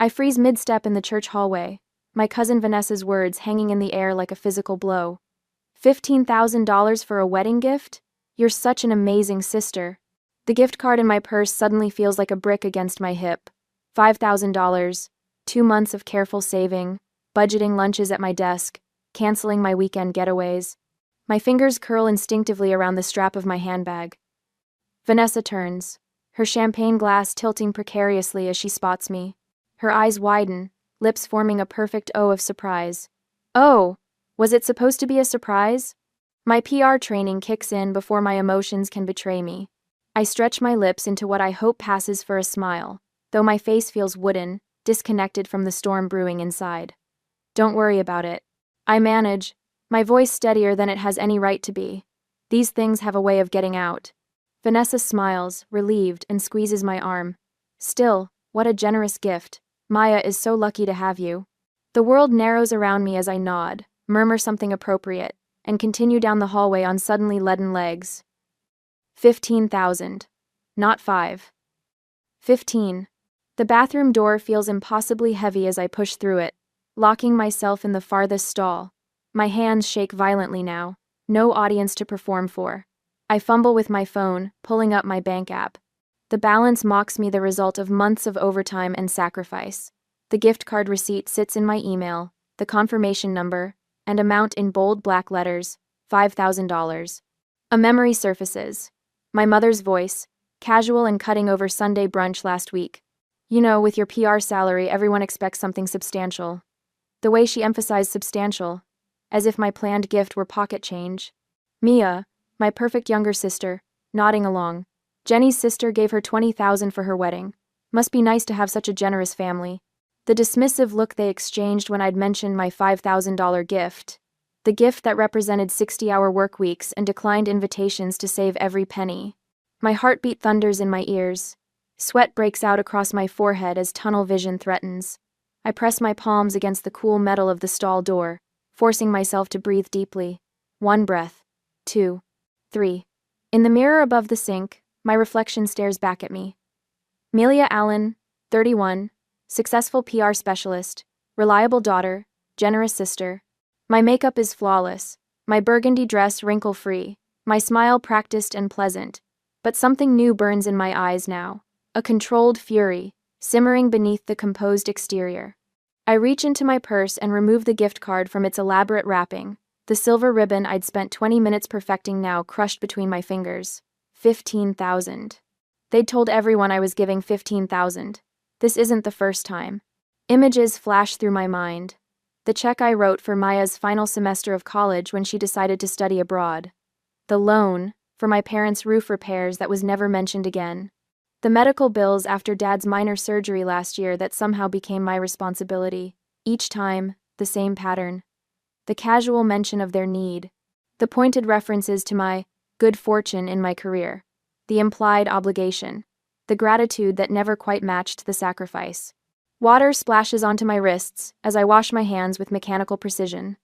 I freeze mid-step in the church hallway, my cousin Vanessa's words hanging in the air like a physical blow. $15,000 for a wedding gift? You're such an amazing sister. The gift card in my purse suddenly feels like a brick against my hip. $5,000, 2 months of careful saving, budgeting lunches at my desk, canceling my weekend getaways. My fingers curl instinctively around the strap of my handbag. Vanessa turns, her champagne glass tilting precariously as she spots me. Her eyes widen, lips forming a perfect O of surprise. Oh, was it supposed to be a surprise? My PR training kicks in before my emotions can betray me. I stretch my lips into what I hope passes for a smile, though my face feels wooden, disconnected from the storm brewing inside. Don't worry about it. I manage, my voice steadier than it has any right to be. These things have a way of getting out. Vanessa smiles, relieved, and squeezes my arm. Still, what a generous gift. Maya is so lucky to have you. The world narrows around me as I nod, murmur something appropriate, and continue down the hallway on suddenly leaden legs. 15,000. Not 5. 15. The bathroom door feels impossibly heavy as I push through it, locking myself in the farthest stall. My hands shake violently now, no audience to perform for. I fumble with my phone, pulling up my bank app. The balance mocks me, the result of months of overtime and sacrifice. The gift card receipt sits in my email, the confirmation number, and amount in bold black letters, $5,000. A memory surfaces. My mother's voice, casual and cutting over Sunday brunch last week. You know, with your PR salary, everyone expects something substantial. The way she emphasized substantial, as if my planned gift were pocket change. Mia, my perfect younger sister, nodding along. Jenny's sister gave her $20,000 for her wedding. Must be nice to have such a generous family. The dismissive look they exchanged when I'd mentioned my $5,000 gift. The gift that represented 60-hour work weeks and declined invitations to save every penny. My heartbeat thunders in my ears. Sweat breaks out across my forehead as tunnel vision threatens. I press my palms against the cool metal of the stall door, forcing myself to breathe deeply. 1 breath. 2. 3. In the mirror above the sink, my reflection stares back at me. Melia Allen, 31, successful PR specialist, reliable daughter, generous sister. My makeup is flawless, my burgundy dress wrinkle-free, my smile practiced and pleasant. But something new burns in my eyes now, a controlled fury, simmering beneath the composed exterior. I reach into my purse and remove the gift card from its elaborate wrapping, the silver ribbon I'd spent 20 minutes perfecting now crushed between my fingers. 15,000. They'd told everyone I was giving 15,000. This isn't the first time. Images flash through my mind. The check I wrote for Maya's final semester of college when she decided to study abroad. The loan for my parents' roof repairs that was never mentioned again. The medical bills after Dad's minor surgery last year that somehow became my responsibility. Each time, the same pattern. The casual mention of their need. The pointed references to my good fortune in my career. The implied obligation. The gratitude that never quite matched the sacrifice. Water splashes onto my wrists as I wash my hands with mechanical precision.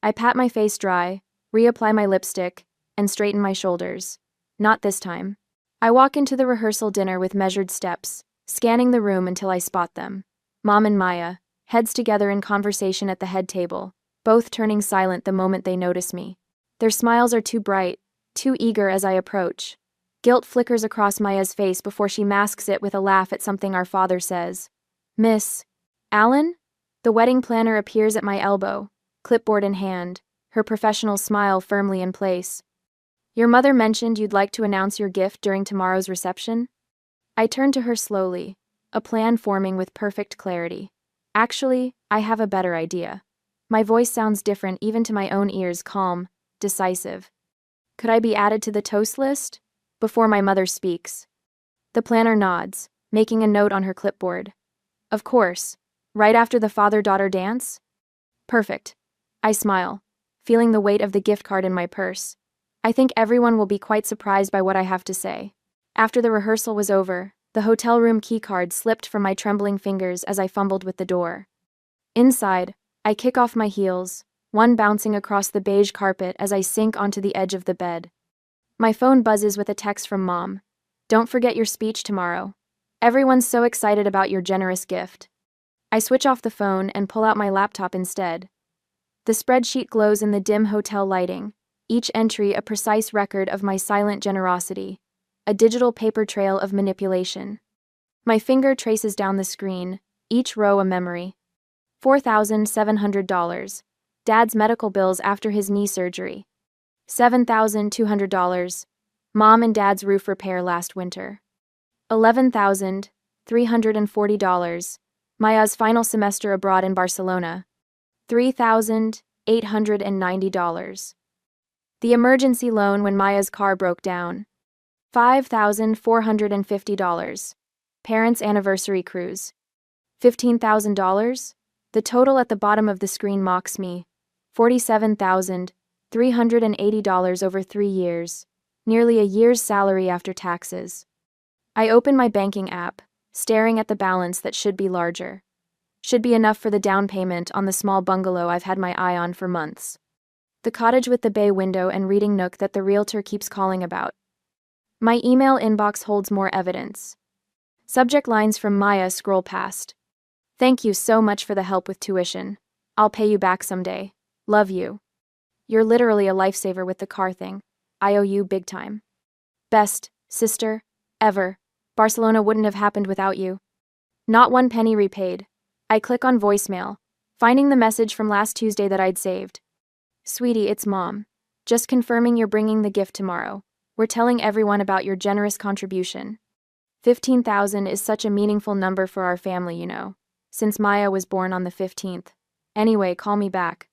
I pat my face dry, reapply my lipstick, and straighten my shoulders. Not this time. I walk into the rehearsal dinner with measured steps, scanning the room until I spot them. Mom and Maya, heads together in conversation at the head table, both turning silent the moment they notice me. Their smiles are too bright, too eager as I approach. Guilt flickers across Maya's face before she masks it with a laugh at something our father says. Miss Allen? The wedding planner appears at my elbow, clipboard in hand, her professional smile firmly in place. Your mother mentioned you'd like to announce your gift during tomorrow's reception? I turn to her slowly, a plan forming with perfect clarity. Actually, I have a better idea. My voice sounds different even to my own ears, calm, decisive. Could I be added to the toast list? Before my mother speaks. The planner nods, making a note on her clipboard. Of course. Right after the father-daughter dance? Perfect. I smile, feeling the weight of the gift card in my purse. I think everyone will be quite surprised by what I have to say. After the rehearsal was over, the hotel room keycard slipped from my trembling fingers as I fumbled with the door. Inside, I kick off my heels, one bouncing across the beige carpet as I sink onto the edge of the bed. My phone buzzes with a text from Mom. Don't forget your speech tomorrow. Everyone's so excited about your generous gift. I switch off the phone and pull out my laptop instead. The spreadsheet glows in the dim hotel lighting, each entry a precise record of my silent generosity, a digital paper trail of manipulation. My finger traces down the screen, each row a memory. $4,700. Dad's medical bills after his knee surgery. $7,200. Mom and Dad's roof repair last winter. $11,340. Maya's final semester abroad in Barcelona. $3,890. The emergency loan when Maya's car broke down. $5,450. Parents' anniversary cruise. $15,000? The total at the bottom of the screen mocks me. $47,380 over 3 years. Nearly a year's salary after taxes. I open my banking app, staring at the balance that should be larger. Should be enough for the down payment on the small bungalow I've had my eye on for months. The cottage with the bay window and reading nook that the realtor keeps calling about. My email inbox holds more evidence. Subject lines from Maya scroll past. Thank you so much for the help with tuition. I'll pay you back someday. Love you. You're literally a lifesaver with the car thing. I owe you big time. Best, sister, ever. Barcelona wouldn't have happened without you. Not one penny repaid. I click on voicemail, finding the message from last Tuesday that I'd saved. Sweetie, it's Mom. Just confirming you're bringing the gift tomorrow. We're telling everyone about your generous contribution. 15,000 is such a meaningful number for our family, you know, since Maya was born on the 15th. Anyway, call me back.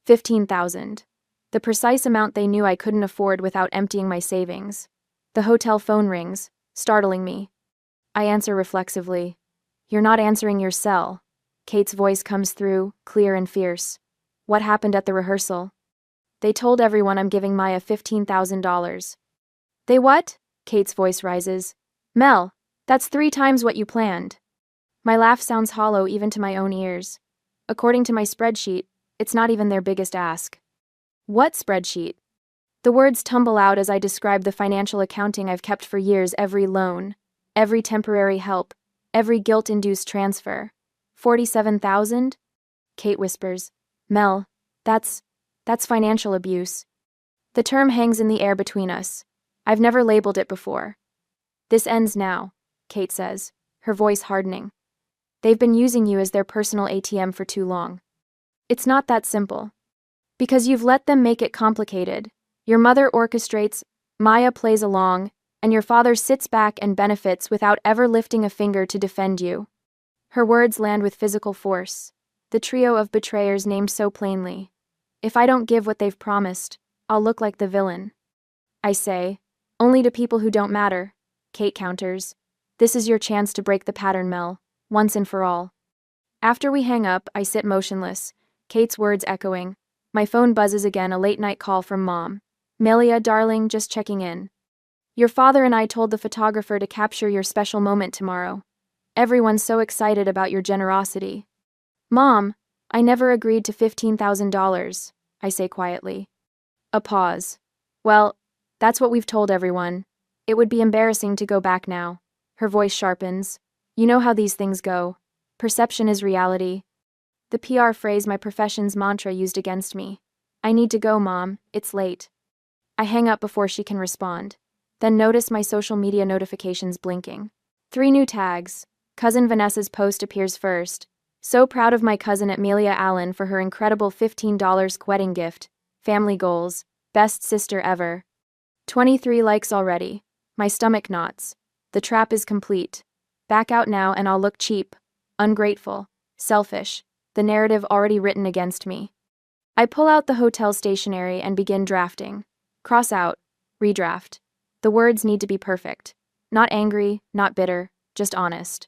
15,000. The precise amount they knew I couldn't afford without emptying my savings. The hotel phone rings, startling me. I answer reflexively. You're not answering your cell. Kate's voice comes through, clear and fierce. What happened at the rehearsal? They told everyone I'm giving Maya $15,000. They what? Kate's voice rises. Mel, that's 3 times what you planned. My laugh sounds hollow even to my own ears. According to my spreadsheet, it's not even their biggest ask. What spreadsheet? The words tumble out as I describe the financial accounting I've kept for years, every loan, every temporary help, every guilt-induced transfer. 47,000? Kate whispers. Mel, that's financial abuse. The term hangs in the air between us. I've never labeled it before. This ends now, Kate says, her voice hardening. They've been using you as their personal ATM for too long. It's not that simple. Because you've let them make it complicated. Your mother orchestrates, Maya plays along, and your father sits back and benefits without ever lifting a finger to defend you. Her words land with physical force. The trio of betrayers named so plainly. If I don't give what they've promised, I'll look like the villain. I say, only to people who don't matter. Kate counters. This is your chance to break the pattern, Mel, once and for all. After we hang up, I sit motionless, Kate's words echoing. My phone buzzes again, a late-night call from Mom. Melia, darling, just checking in. Your father and I told the photographer to capture your special moment tomorrow. Everyone's so excited about your generosity. Mom, I never agreed to $15,000, I say quietly. A pause. Well, that's what we've told everyone. It would be embarrassing to go back now. Her voice sharpens. You know how these things go. Perception is reality. The PR phrase my profession's mantra used against me. I need to go, Mom, it's late. I hang up before she can respond. Then notice my social media notifications blinking. 3 new tags. Cousin Vanessa's post appears first. So proud of my cousin Amelia Allen for her incredible $15 wedding gift. Family goals. Best sister ever. 23 likes already. My stomach knots. The trap is complete. Back out now and I'll look cheap. Ungrateful. Selfish. The narrative already written against me. I pull out the hotel stationery and begin drafting. Cross out. Redraft. The words need to be perfect. Not angry, not bitter, just honest.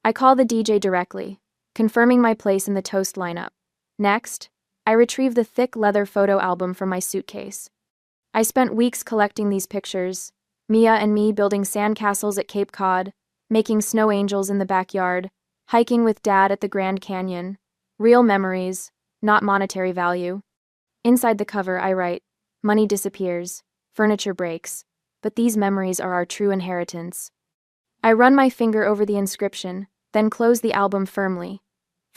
I call the DJ directly, confirming my place in the toast lineup. Next, I retrieve the thick leather photo album from my suitcase. I spent weeks collecting these pictures, Mia and me building sandcastles at Cape Cod, making snow angels in the backyard, hiking with Dad at the Grand Canyon. Real memories, not monetary value. Inside the cover, I write, money disappears, furniture breaks, but these memories are our true inheritance. I run my finger over the inscription, then close the album firmly,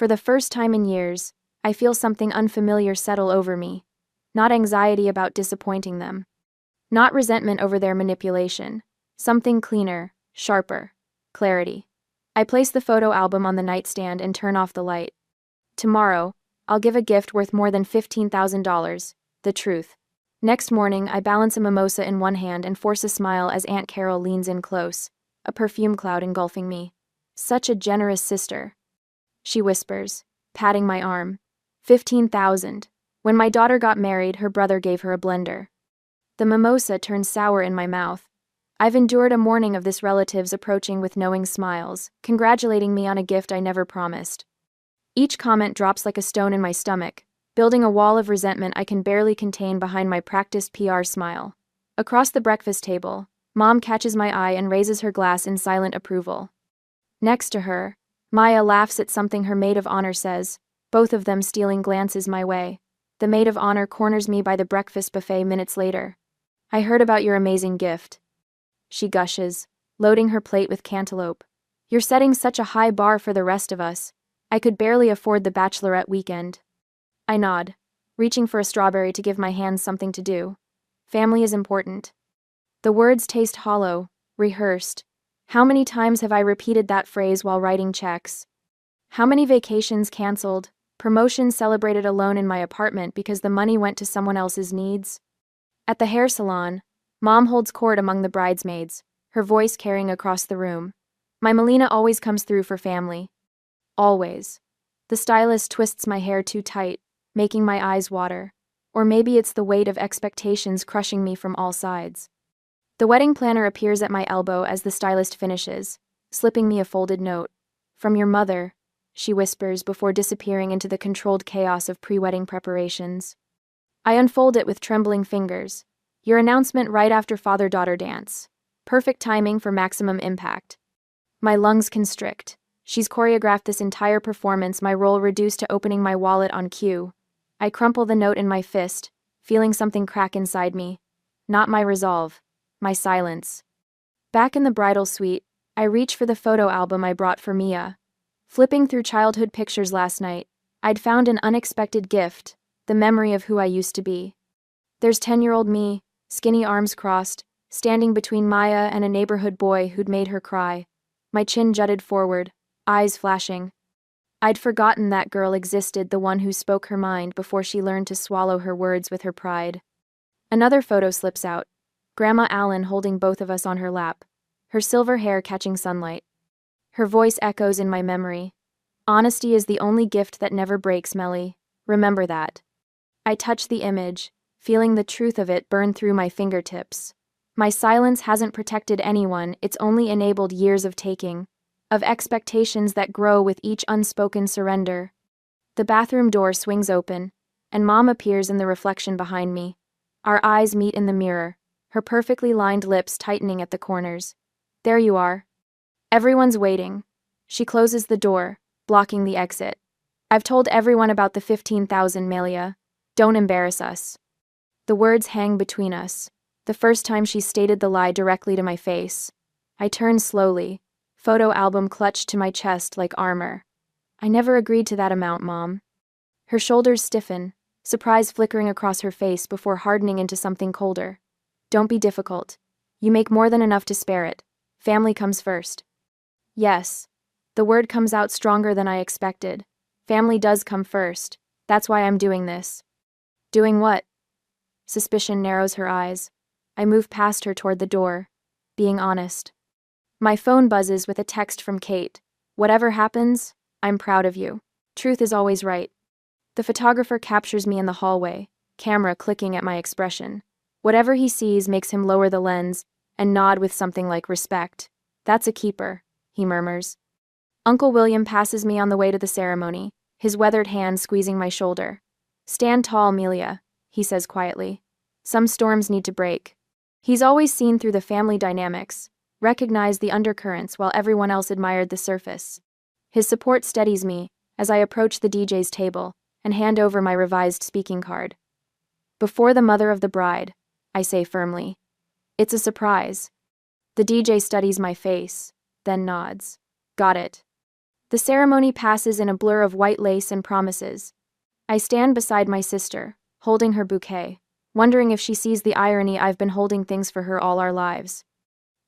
For the first time in years, I feel something unfamiliar settle over me. Not anxiety about disappointing them. Not resentment over their manipulation. Something cleaner, sharper. Clarity. I place the photo album on the nightstand and turn off the light. Tomorrow, I'll give a gift worth more than $15,000, the truth. Next morning, I balance a mimosa in one hand and force a smile as Aunt Carol leans in close, a perfume cloud engulfing me. Such a generous sister. She whispers, patting my arm. 15,000. When my daughter got married, her brother gave her a blender. The mimosa turns sour in my mouth. I've endured a morning of this relatives approaching with knowing smiles, congratulating me on a gift I never promised. Each comment drops like a stone in my stomach, building a wall of resentment I can barely contain behind my practiced PR smile. Across the breakfast table, Mom catches my eye and raises her glass in silent approval. Next to her, Maya laughs at something her maid of honor says, both of them stealing glances my way. The maid of honor corners me by the breakfast buffet minutes later. I heard about your amazing gift. She gushes, loading her plate with cantaloupe. You're setting such a high bar for the rest of us. I could barely afford the bachelorette weekend. I nod, reaching for a strawberry to give my hands something to do. Family is important. The words taste hollow, rehearsed. How many times have I repeated that phrase while writing checks? How many vacations canceled, promotions celebrated alone in my apartment because the money went to someone else's needs? At the hair salon, Mom holds court among the bridesmaids, her voice carrying across the room. My Melina always comes through for family. Always. The stylist twists my hair too tight, making my eyes water. Or maybe it's the weight of expectations crushing me from all sides. The wedding planner appears at my elbow as the stylist finishes, slipping me a folded note. From your mother, she whispers before disappearing into the controlled chaos of pre-wedding preparations. I unfold it with trembling fingers. Your announcement right after father-daughter dance. Perfect timing for maximum impact. My lungs constrict. She's choreographed this entire performance, my role reduced to opening my wallet on cue. I crumple the note in my fist, feeling something crack inside me. Not my resolve. My silence. Back in the bridal suite, I reach for the photo album I brought for Mia. Flipping through childhood pictures last night, I'd found an unexpected gift, the memory of who I used to be. There's 10-year-old me, skinny arms crossed, standing between Maya and a neighborhood boy who'd made her cry. My chin jutted forward, eyes flashing. I'd forgotten that girl existed, the one who spoke her mind before she learned to swallow her words with her pride. Another photo slips out. Grandma Allen holding both of us on her lap, her silver hair catching sunlight. Her voice echoes in my memory. Honesty is the only gift that never breaks, Melly. Remember that. I touch the image, feeling the truth of it burn through my fingertips. My silence hasn't protected anyone, it's only enabled years of taking, of expectations that grow with each unspoken surrender. The bathroom door swings open, and Mom appears in the reflection behind me. Our eyes meet in the mirror, her perfectly lined lips tightening at the corners. There you are. Everyone's waiting. She closes the door, blocking the exit. I've told everyone about the 15,000, Melia. Don't embarrass us. The words hang between us. The first time she stated the lie directly to my face. I turn slowly, photo album clutched to my chest like armor. I never agreed to that amount, Mom. Her shoulders stiffen, surprise flickering across her face before hardening into something colder. Don't be difficult. You make more than enough to spare it. Family comes first. Yes. The word comes out stronger than I expected. Family does come first. That's why I'm doing this. Doing what? Suspicion narrows her eyes. I move past her toward the door. Being honest. My phone buzzes with a text from Kate. Whatever happens, I'm proud of you. Truth is always right. The photographer captures me in the hallway, camera clicking at my expression. Whatever he sees makes him lower the lens and nod with something like respect. That's a keeper, he murmurs. Uncle William passes me on the way to the ceremony, his weathered hand squeezing my shoulder. Stand tall, Melia, he says quietly. Some storms need to break. He's always seen through the family dynamics, recognized the undercurrents while everyone else admired the surface. His support steadies me as I approach the DJ's table and hand over my revised speaking card. Before the mother of the bride, I say firmly. It's a surprise. The DJ studies my face, then nods. Got it. The ceremony passes in a blur of white lace and promises. I stand beside my sister, holding her bouquet, wondering if she sees the irony I've been holding things for her all our lives.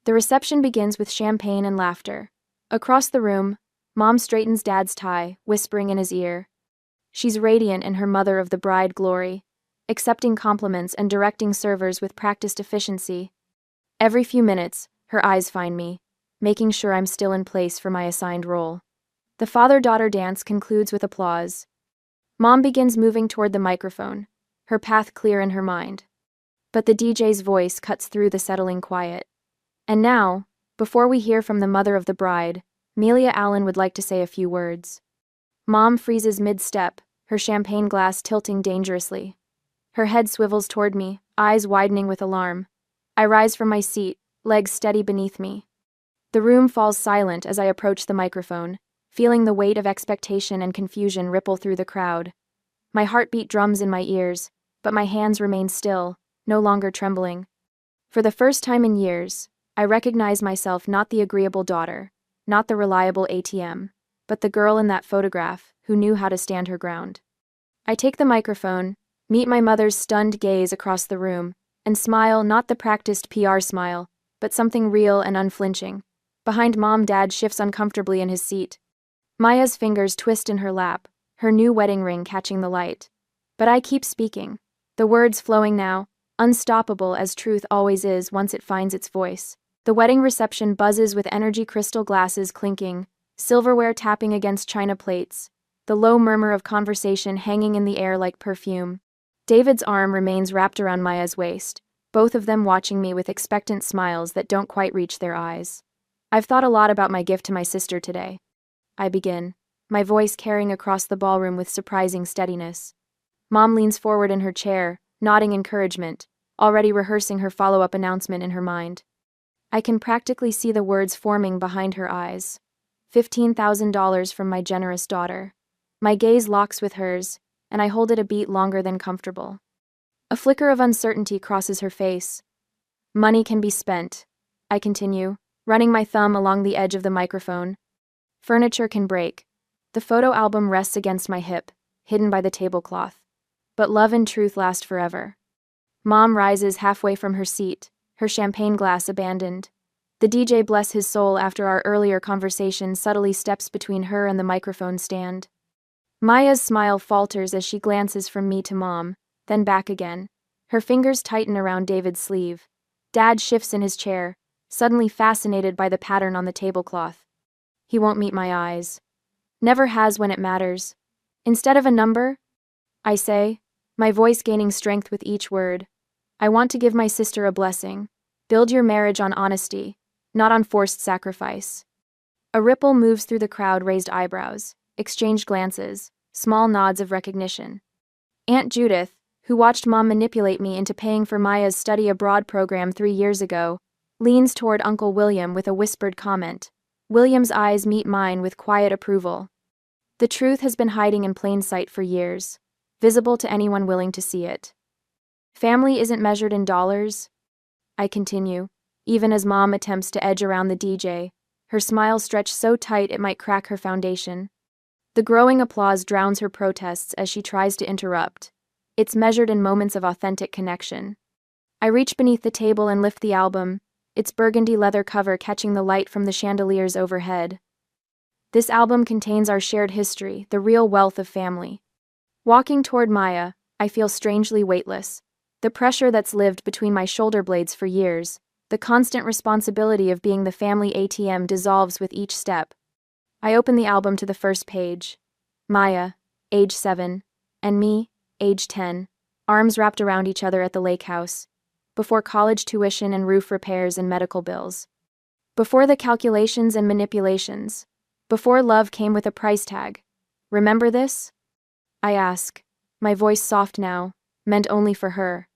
The reception begins with champagne and laughter. Across the room, Mom straightens Dad's tie, whispering in his ear. She's radiant in her mother of the bride glory, accepting compliments and directing servers with practiced efficiency. Every few minutes, her eyes find me, making sure I'm still in place for my assigned role. The father-daughter dance concludes with applause. Mom begins moving toward the microphone, her path clear in her mind. But the DJ's voice cuts through the settling quiet. And now, before we hear from the mother of the bride, Melia Allen would like to say a few words. Mom freezes mid-step, her champagne glass tilting dangerously. Her head swivels toward me, eyes widening with alarm. I rise from my seat, legs steady beneath me. The room falls silent as I approach the microphone, feeling the weight of expectation and confusion ripple through the crowd. My heartbeat drums in my ears, but my hands remain still, no longer trembling. For the first time in years, I recognize myself not the agreeable daughter, not the reliable ATM, but the girl in that photograph who knew how to stand her ground. I take the microphone, meet my mother's stunned gaze across the room, and smile, not the practiced PR smile, but something real and unflinching. Behind Mom, Dad shifts uncomfortably in his seat. Maya's fingers twist in her lap, her new wedding ring catching the light. But I keep speaking, the words flowing now, unstoppable as truth always is once it finds its voice. The wedding reception buzzes with energy, crystal glasses clinking, silverware tapping against china plates, the low murmur of conversation hanging in the air like perfume. David's arm remains wrapped around Maya's waist, both of them watching me with expectant smiles that don't quite reach their eyes. I've thought a lot about my gift to my sister today. I begin, my voice carrying across the ballroom with surprising steadiness. Mom leans forward in her chair, nodding encouragement, already rehearsing her follow-up announcement in her mind. I can practically see the words forming behind her eyes. $15,000 from my generous daughter. My gaze locks with hers, and I hold it a beat longer than comfortable. A flicker of uncertainty crosses her face. Money can be spent, I continue, running my thumb along the edge of the microphone. Furniture can break. The photo album rests against my hip, hidden by the tablecloth. But love and truth last forever. Mom rises halfway from her seat, her champagne glass abandoned. The DJ, bless his soul, after our earlier conversation, subtly steps between her and the microphone stand. Maya's smile falters as she glances from me to Mom, then back again. Her fingers tighten around David's sleeve. Dad shifts in his chair, suddenly fascinated by the pattern on the tablecloth. He won't meet my eyes. Never has when it matters. Instead of a number, I say, my voice gaining strength with each word, I want to give my sister a blessing. Build your marriage on honesty, not on forced sacrifice. A ripple moves through the crowd, raised eyebrows, exchanged glances, small nods of recognition. Aunt Judith, who watched Mom manipulate me into paying for Maya's study abroad program 3 years ago, leans toward Uncle William with a whispered comment. William's eyes meet mine with quiet approval. The truth has been hiding in plain sight for years, visible to anyone willing to see it. Family isn't measured in dollars, I continue, even as Mom attempts to edge around the DJ, her smile stretched so tight it might crack her foundation. The growing applause drowns her protests as she tries to interrupt. It's measured in moments of authentic connection. I reach beneath the table and lift the album, its burgundy leather cover catching the light from the chandeliers overhead. This album contains our shared history, the real wealth of family. Walking toward Maya, I feel strangely weightless. The pressure that's lived between my shoulder blades for years, the constant responsibility of being the family ATM dissolves with each step. I open the album to the first page. Maya, age 7, and me, age 10, arms wrapped around each other at the lake house. Before college tuition and roof repairs and medical bills. Before the calculations and manipulations. Before love came with a price tag. Remember this? I ask, my voice soft now, meant only for her.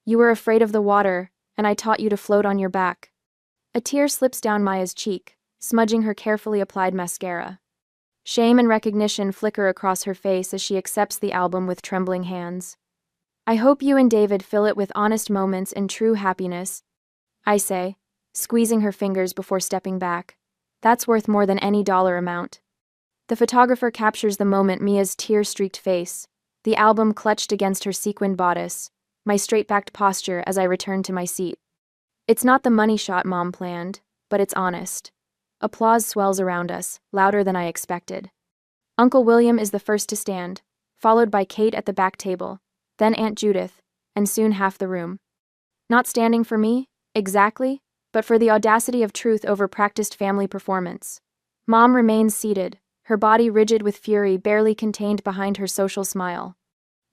You were afraid of the water, and I taught you to float on your back. A tear slips down Maya's cheek, smudging her carefully applied mascara. Shame and recognition flicker across her face as she accepts the album with trembling hands. I hope you and David fill it with honest moments and true happiness, I say, squeezing her fingers before stepping back. That's worth more than any dollar amount. The photographer captures the moment, Mia's tear-streaked face, the album clutched against her sequined bodice, my straight-backed posture as I return to my seat. It's not the money shot Mom planned, but it's honest. Applause swells around us, louder than I expected. Uncle William is the first to stand, followed by Kate at the back table, then Aunt Judith, and soon half the room. Not standing for me, exactly, but for the audacity of truth over practiced family performance. Mom remains seated, her body rigid with fury barely contained behind her social smile.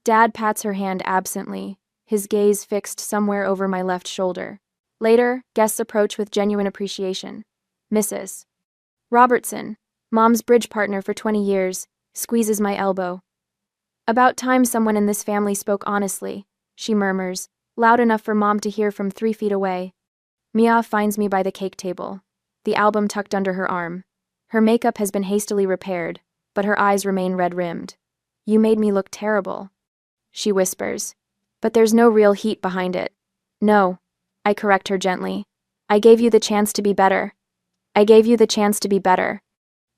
Dad pats her hand absently, his gaze fixed somewhere over my left shoulder. Later, guests approach with genuine appreciation. Mrs. Robertson, Mom's bridge partner for 20 years, squeezes my elbow. About time someone in this family spoke honestly, she murmurs, loud enough for Mom to hear from 3 feet away. Mia finds me by the cake table, the album tucked under her arm. Her makeup has been hastily repaired, but her eyes remain red-rimmed. "You made me look terrible," she whispers. "But there's no real heat behind it." "No," I correct her gently. "I gave you the chance to be better. I gave you the chance to be better."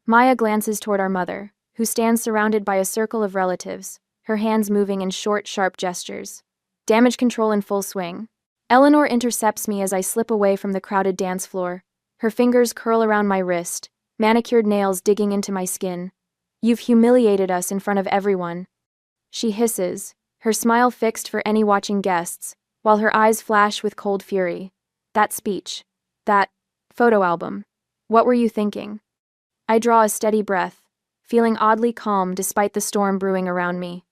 Maya glances toward our mother, who stands surrounded by a circle of relatives, her hands moving in short, sharp gestures. Damage control in full swing. Eleanor intercepts me as I slip away from the crowded dance floor. Her fingers curl around my wrist, manicured nails digging into my skin. "You've humiliated us in front of everyone," she hisses, her smile fixed for any watching guests, while her eyes flash with cold fury. "That speech. That photo album. What were you thinking?" I draw a steady breath, feeling oddly calm despite the storm brewing around me.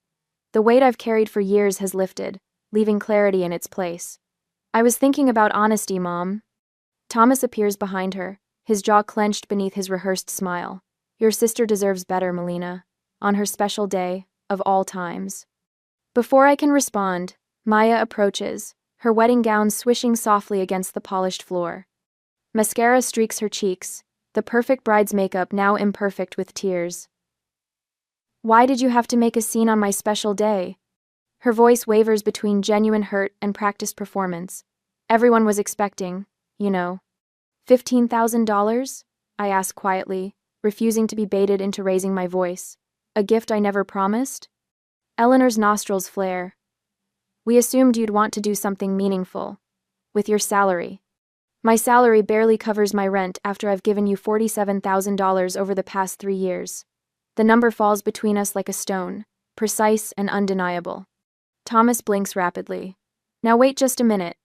The weight I've carried for years has lifted, leaving clarity in its place. "I was thinking about honesty, Mom." Thomas appears behind her, his jaw clenched beneath his rehearsed smile. "Your sister deserves better, Melina. On her special day, of all times." Before I can respond, Maya approaches, her wedding gown swishing softly against the polished floor. Mascara streaks her cheeks, the perfect bride's makeup now imperfect with tears. "Why did you have to make a scene on my special day?" Her voice wavers between genuine hurt and practiced performance. "Everyone was expecting, you know." $15,000? I ask quietly, refusing to be baited into raising my voice. "A gift I never promised?" Eleanor's nostrils flare. "We assumed you'd want to do something meaningful. With your salary." "My salary barely covers my rent after I've given you $47,000 over the past 3 years." The number falls between us like a stone, precise and undeniable. Thomas blinks rapidly. "Now wait just a minute."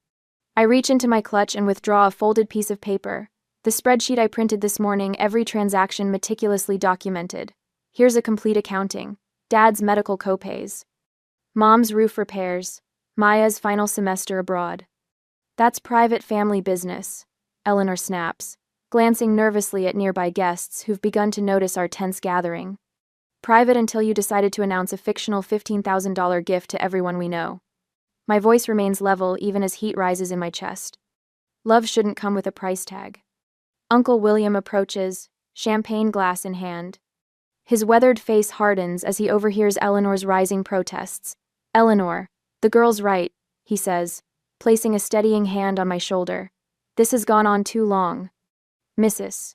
I reach into my clutch and withdraw a folded piece of paper, the spreadsheet I printed this morning, every transaction meticulously documented. Here's a complete accounting. Dad's medical copays. Mom's roof repairs. Maya's final semester abroad. "That's private family business," Eleanor snaps, glancing nervously at nearby guests who've begun to notice our tense gathering. "Private until you decided to announce a fictional $15,000 gift to everyone we know." My voice remains level even as heat rises in my chest. Love shouldn't come with a price tag. Uncle William approaches, champagne glass in hand. His weathered face hardens as he overhears Eleanor's rising protests. "Eleanor, the girl's right," he says, placing a steadying hand on my shoulder. "This has gone on too long." Mrs.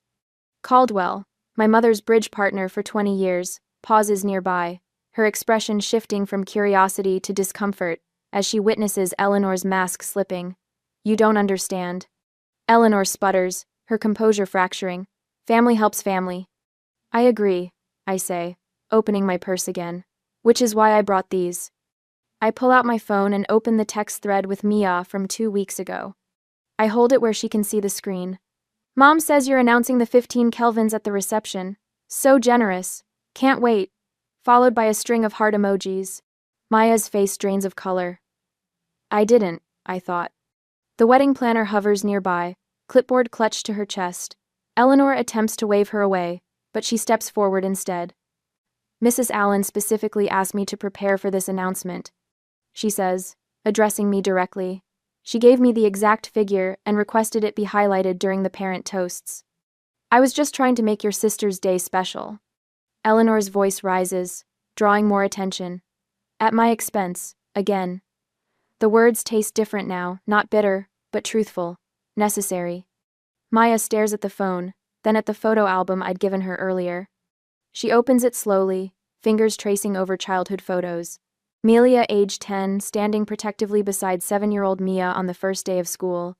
Caldwell, my mother's bridge partner for 20 years, pauses nearby, her expression shifting from curiosity to discomfort as she witnesses Eleanor's mask slipping. "You don't understand." Eleanor sputters, her composure fracturing. "Family helps family." "I agree," I say, opening my purse again. "Which is why I brought these." I pull out my phone and open the text thread with Mia from 2 weeks ago. I hold it where she can see the screen. "Mom says you're announcing the 15 Kelvins at the reception. So generous. Can't wait." Followed by a string of heart emojis. Maya's face drains of color. I didn't, I thought. The wedding planner hovers nearby, clipboard clutched to her chest. Eleanor attempts to wave her away, but she steps forward instead. "Mrs. Allen specifically asked me to prepare for this announcement," she says, addressing me directly. "She gave me the exact figure and requested it be highlighted during the parent toasts. I was just trying to make your sister's day special." Eleanor's voice rises, drawing more attention. "At my expense, again." The words taste different now, not bitter, but truthful, necessary. Maya stares at the phone, then at the photo album I'd given her earlier. She opens it slowly, fingers tracing over childhood photos. Melia, age 10, standing protectively beside 7-year-old Mia on the first day of school.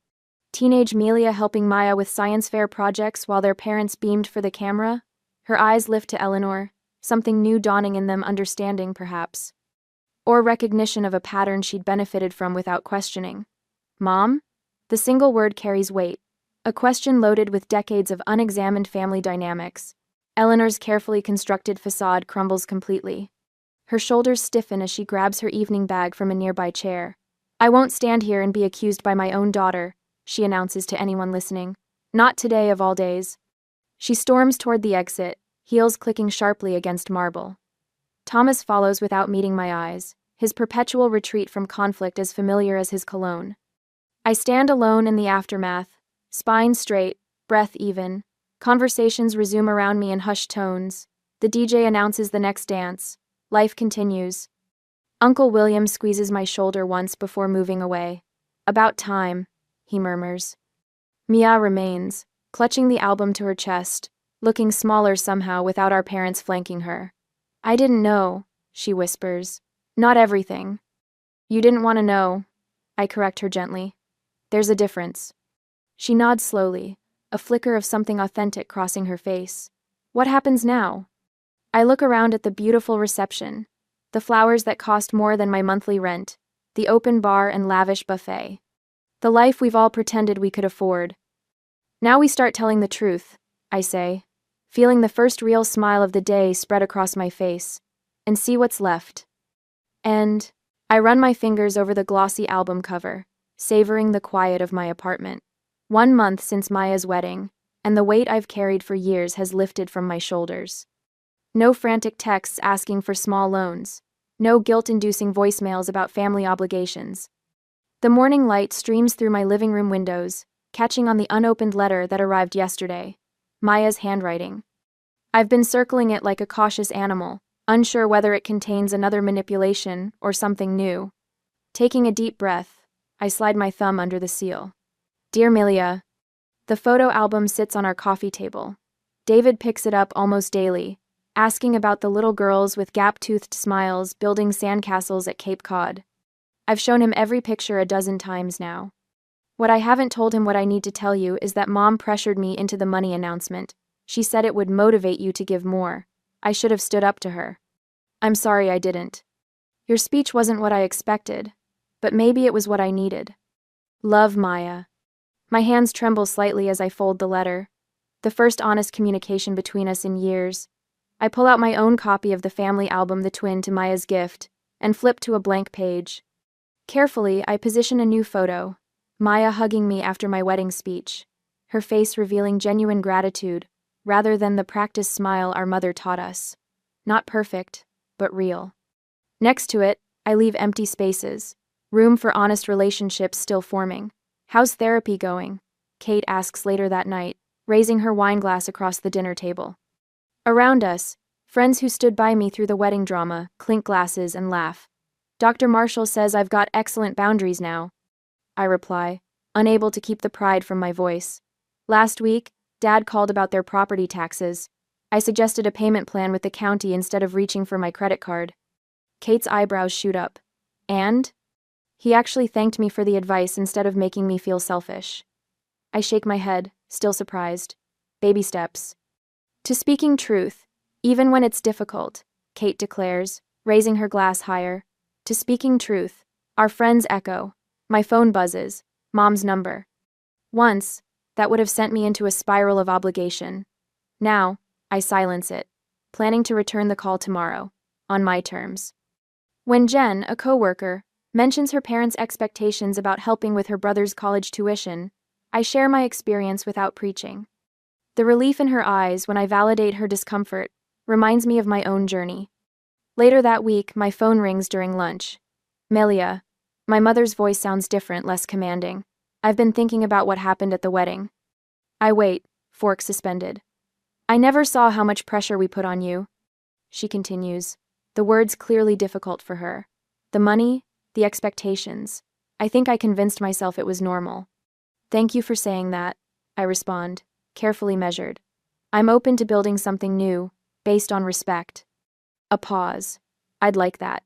Teenage Melia helping Maya with science fair projects while their parents beamed for the camera. Her eyes lift to Eleanor, something new dawning in them, understanding perhaps. Or recognition of a pattern she'd benefited from without questioning. Mom? The single word carries weight. A question loaded with decades of unexamined family dynamics. Eleanor's carefully constructed facade crumbles completely. Her shoulders stiffen as she grabs her evening bag from a nearby chair. I won't stand here and be accused by my own daughter, she announces to anyone listening. Not today of all days. She storms toward the exit, heels clicking sharply against marble. Thomas follows without meeting my eyes, his perpetual retreat from conflict as familiar as his cologne. I stand alone in the aftermath, spine straight, breath even. Conversations resume around me in hushed tones. The DJ announces the next dance. Life continues. Uncle William squeezes my shoulder once before moving away. About time, he murmurs. Mia remains, clutching the album to her chest, looking smaller somehow without our parents flanking her. I didn't know, she whispers. Not everything. You didn't want to know, I correct her gently. There's a difference. She nods slowly, a flicker of something authentic crossing her face. What happens now? I look around at the beautiful reception, the flowers that cost more than my monthly rent, the open bar and lavish buffet. The life we've all pretended we could afford. Now we start telling the truth, I say, feeling the first real smile of the day spread across my face, and see what's left. And I run my fingers over the glossy album cover, savoring the quiet of my apartment. 1 month since Maya's wedding, and the weight I've carried for years has lifted from my shoulders. No frantic texts asking for small loans. No guilt-inducing voicemails about family obligations. The morning light streams through my living room windows, catching on the unopened letter that arrived yesterday. Maya's handwriting. I've been circling it like a cautious animal, unsure whether it contains another manipulation or something new. Taking a deep breath, I slide my thumb under the seal. Dear Melia. The photo album sits on our coffee table. David picks it up almost daily, asking about the little girls with gap-toothed smiles building sandcastles at Cape Cod. I've shown him every picture a dozen times now. What I haven't told him what I need to tell you is that Mom pressured me into the money announcement. She said it would motivate you to give more. I should have stood up to her. I'm sorry I didn't. Your speech wasn't what I expected, but maybe it was what I needed. Love, Maya. My hands tremble slightly as I fold the letter. The first honest communication between us in years. I pull out my own copy of the family album, the twin to Maya's gift, and flip to a blank page. Carefully, I position a new photo, Maya hugging me after my wedding speech, her face revealing genuine gratitude, rather than the practiced smile our mother taught us. Not perfect, but real. Next to it, I leave empty spaces, room for honest relationships still forming. How's therapy going? Kate asks later that night, raising her wine glass across the dinner table. Around us, friends who stood by me through the wedding drama clink glasses and laugh. Dr. Marshall says I've got excellent boundaries now. I reply, unable to keep the pride from my voice. Last week, Dad called about their property taxes. I suggested a payment plan with the county instead of reaching for my credit card. Kate's eyebrows shoot up. And? He actually thanked me for the advice instead of making me feel selfish. I shake my head, still surprised. Baby steps. To speaking truth, even when it's difficult, Kate declares, raising her glass higher. To speaking truth, our friends echo. My phone buzzes. Mom's number. Once, that would have sent me into a spiral of obligation. Now, I silence it, planning to return the call tomorrow, on my terms. When Jen, a coworker, mentions her parents' expectations about helping with her brother's college tuition, I share my experience without preaching. The relief in her eyes when I validate her discomfort reminds me of my own journey. Later that week, my phone rings during lunch. Melia. My mother's voice sounds different, less commanding. I've been thinking about what happened at the wedding. I wait, fork suspended. I never saw how much pressure we put on you. She continues, the words clearly difficult for her. The money, the expectations. I think I convinced myself it was normal. Thank you for saying that, I respond, carefully measured. I'm open to building something new, based on respect. A pause. I'd like that.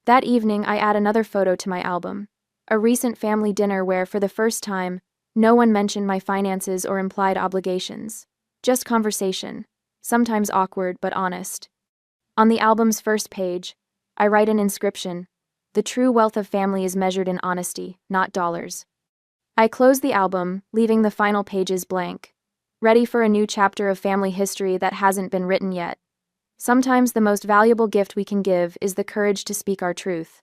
That evening, I add another photo to my album. A recent family dinner where, for the first time, no one mentioned my finances or implied obligations. Just conversation, sometimes awkward but honest. On the album's first page, I write an inscription: "The true wealth of family is measured in honesty, not dollars." I close the album, leaving the final pages blank, ready for a new chapter of family history that hasn't been written yet. Sometimes the most valuable gift we can give is the courage to speak our truth.